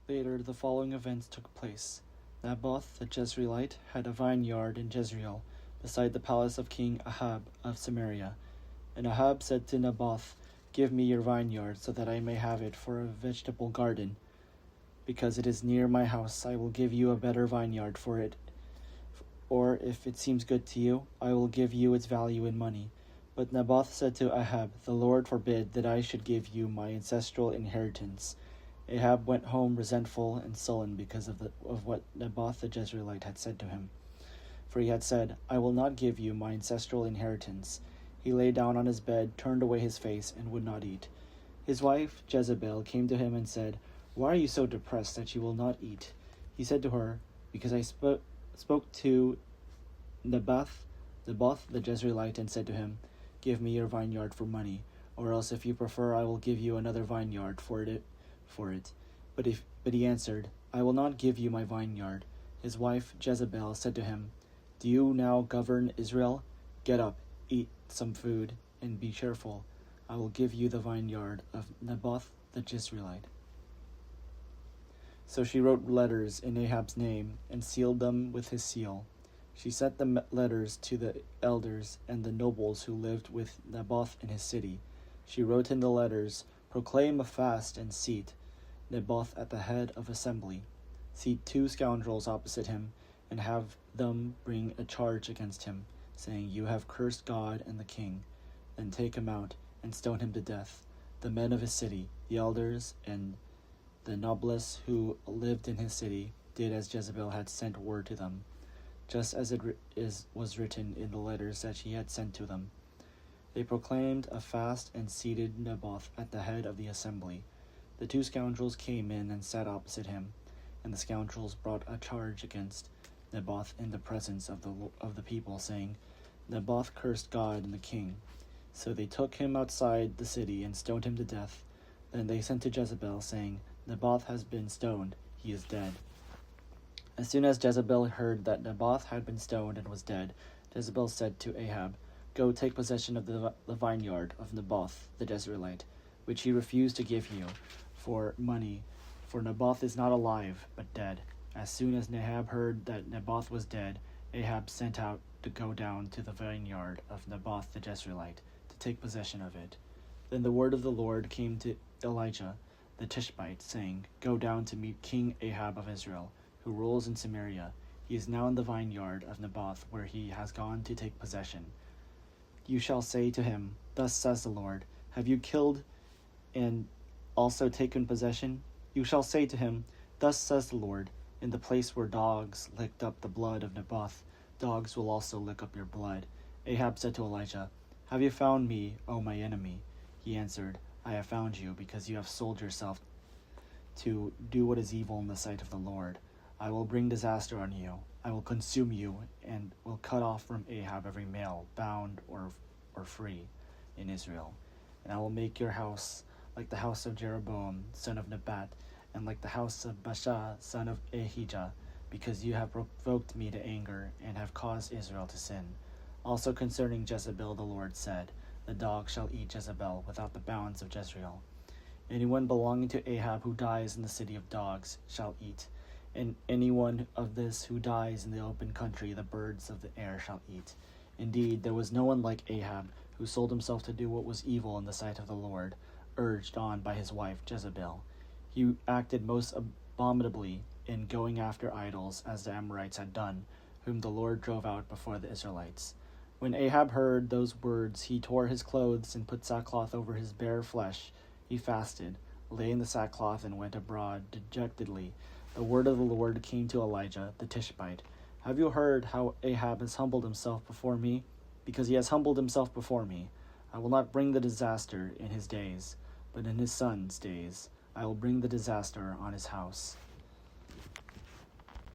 Later, the following events took place. Naboth the Jezreelite had a vineyard in Jezreel, beside the palace of King Ahab of Samaria. And Ahab said to Naboth, "Give me your vineyard, so that I may have it for a vegetable garden. Because it is near my house, I will give you a better vineyard for it. Or, if it seems good to you, I will give you its value in money." But Naboth said to Ahab, "The Lord forbid that I should give you my ancestral inheritance." Ahab went home resentful and sullen because of what Naboth the Jezreelite had said to him. For he had said, "I will not give you my ancestral inheritance." He lay down on his bed, turned away his face, and would not eat. His wife Jezebel came to him and said, "Why are you so depressed that you will not eat?" He said to her, "Because I spoke to Naboth the Jezreelite and said to him, 'Give me your vineyard for money, or else if you prefer I will give you another vineyard for it. But he answered, "I will not give you my vineyard." His wife Jezebel said to him, "Do you now govern Israel? Get up, eat some food, and be cheerful. I will give you the vineyard of Naboth the Jezreelite." So she wrote letters in Ahab's name and sealed them with his seal. She sent the letters to the elders and the nobles who lived with Naboth in his city. She wrote in the letters, "Proclaim a fast and seat Naboth at the head of assembly. Seat 2 scoundrels opposite him, and have them bring a charge against him, saying, 'You have cursed God and the king.' Then take him out and stone him to death. The men of his city, the elders and the nobles who lived in his city, did as Jezebel had sent word to them, just as it was written in the letters that she had sent to them. They proclaimed a fast and seated Naboth at the head of the assembly. The 2 scoundrels came in and sat opposite him, and the scoundrels brought a charge against Naboth in the presence of the people, saying, 'Naboth cursed God and the king.' So they took him outside the city and stoned him to death. Then they sent to Jezebel, saying, 'Naboth has been stoned, he is dead.' As soon as Jezebel heard that Naboth had been stoned and was dead, Jezebel said to Ahab, 'Go take possession of the vineyard of Naboth the Jezreelite, which he refused to give you for money, for Naboth is not alive, but dead.' As soon as Ahab heard that Naboth was dead, Ahab sent out to go down to the vineyard of Naboth the Jezreelite, to take possession of it. Then the word of the Lord came to Elijah the Tishbite, saying, 'Go down to meet King Ahab of Israel, who rules in Samaria. He is now in the vineyard of Naboth, where he has gone to take possession. You shall say to him, Thus says the Lord, have you killed and also taken possession? You shall say to him, Thus says the Lord, in the place where dogs licked up the blood of Naboth, dogs will also lick up your blood.' Ahab said to Elijah, Have you found me, O my enemy? He answered, I have found you, because you have sold yourself to do what is evil in the sight of the Lord. I will bring disaster on you. I will consume you, and will cut off from Ahab every male, bound or free, in Israel. And I will make your house like the house of Jeroboam, son of Nebat, and like the house of Baasha, son of Ahijah, because you have provoked me to anger, and have caused Israel to sin. Also concerning Jezebel the Lord said, The dog shall eat Jezebel without the bounds of Jezreel. Anyone belonging to Ahab who dies in the city of dogs shall eat, and anyone of this who dies in the open country the birds of the air shall eat. Indeed, there was no one like Ahab, who sold himself to do what was evil in the sight of the Lord, urged on by his wife Jezebel. He acted most abominably in going after idols, as the Amorites had done, whom the Lord drove out before the Israelites. When Ahab heard those words, he tore his clothes and put sackcloth over his bare flesh. He fasted, lay in the sackcloth, and went abroad dejectedly. The word of the Lord came to Elijah the Tishbite. Have you heard how Ahab has humbled himself before me? Because he has humbled himself before me, I will not bring the disaster in his days, but in his son's days I will bring the disaster on his house.